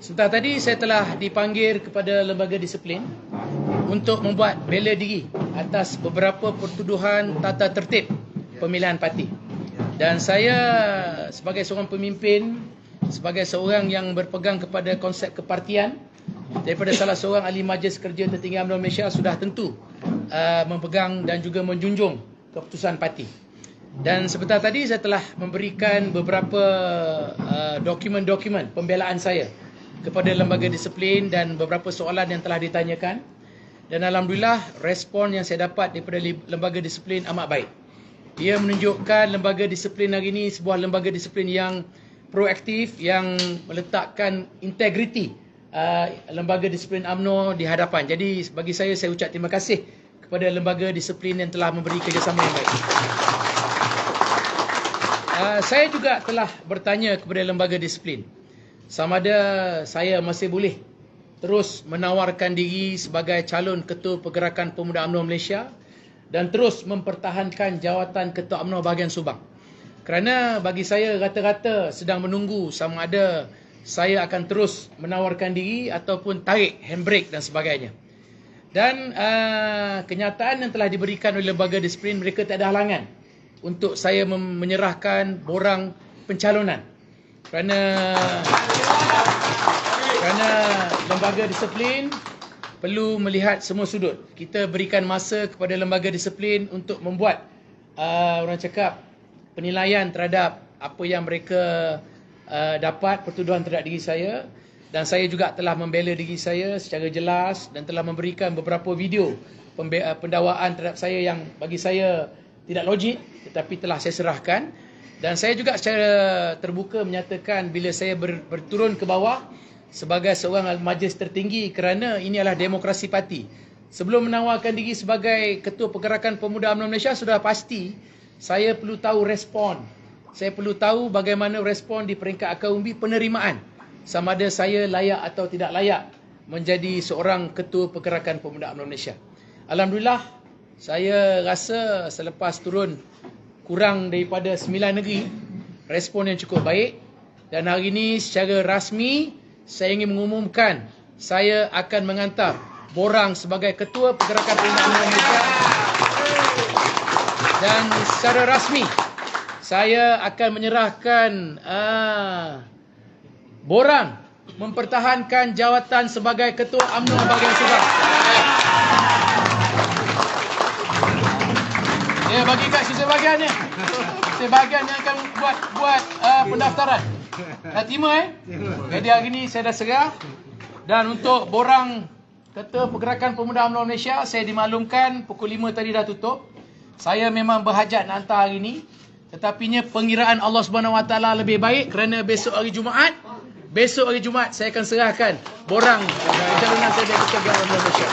Sebentar tadi saya telah dipanggil kepada lembaga disiplin untuk membuat bela diri atas beberapa pertuduhan tata tertib pemilihan parti. Dan saya sebagai seorang pemimpin, sebagai seorang yang berpegang kepada konsep kepartian, daripada salah seorang ahli Majlis Kerja Tertinggi UMNO Malaysia, sudah tentu memegang dan juga menjunjung keputusan parti. Dan sebentar tadi saya telah memberikan beberapa dokumen-dokumen pembelaan saya kepada lembaga disiplin dan beberapa soalan yang telah ditanyakan. Dan alhamdulillah respon yang saya dapat daripada lembaga disiplin amat baik. Ia menunjukkan lembaga disiplin hari ini sebuah lembaga disiplin yang proaktif, yang meletakkan integriti lembaga disiplin UMNO di hadapan. Jadi bagi saya ucap terima kasih kepada lembaga disiplin yang telah memberi kerjasama yang baik. Saya juga telah bertanya kepada lembaga disiplin sama ada saya masih boleh terus menawarkan diri sebagai calon Ketua Pergerakan Pemuda UMNO Malaysia dan terus mempertahankan jawatan Ketua UMNO bahagian Subang. Kerana bagi saya rata-rata sedang menunggu sama ada saya akan terus menawarkan diri ataupun tarik handbrake dan sebagainya. Dan kenyataan yang telah diberikan oleh lembaga disiplin, mereka tak ada halangan untuk saya menyerahkan borang pencalonan. Kerana lembaga disiplin perlu melihat semua sudut. Kita berikan masa kepada lembaga disiplin untuk membuat orang cakap penilaian terhadap apa yang mereka dapat pertuduhan terhadap diri saya. Dan saya juga telah membela diri saya secara jelas dan telah memberikan beberapa video pendakwaan terhadap saya yang bagi saya tidak logik, tetapi telah saya serahkan. Dan saya juga secara terbuka menyatakan bila saya berturun ke bawah sebagai seorang majlis tertinggi, kerana ini adalah demokrasi parti. Sebelum menawarkan diri sebagai Ketua Pergerakan Pemuda UMNO Malaysia, sudah pasti saya perlu tahu respon. Saya perlu tahu bagaimana respon di peringkat akar umbi penerimaan. Sama ada saya layak atau tidak layak menjadi seorang Ketua Pergerakan Pemuda UMNO Malaysia. Alhamdulillah, saya rasa selepas turun kurang daripada 9 negeri, respon yang cukup baik. Dan hari ini secara rasmi, saya ingin mengumumkan saya akan mengantar borang sebagai Ketua Pergerakan Pemuda UMNO Malaysia. Dan secara rasmi, saya akan menyerahkan borang mempertahankan jawatan sebagai Ketua UMNO bahagian Subang. Ya, bagi kat sisi bahagian ni. Sisi bahagian yang akan buat pendaftaran. Dah terima Jadi hari ni saya dah serah. Dan untuk borang Ketua Pergerakan Pemuda UMNO Malaysia, saya dimaklumkan pukul 5 tadi dah tutup. Saya memang berhajat nak hantar hari ni. Tetapinya pengiraan Allah SWT lebih baik kerana besok hari Jumaat. Besok hari Jumaat saya akan serahkan borang pencalonan saya dari Ketua Pergerakan Malaysia.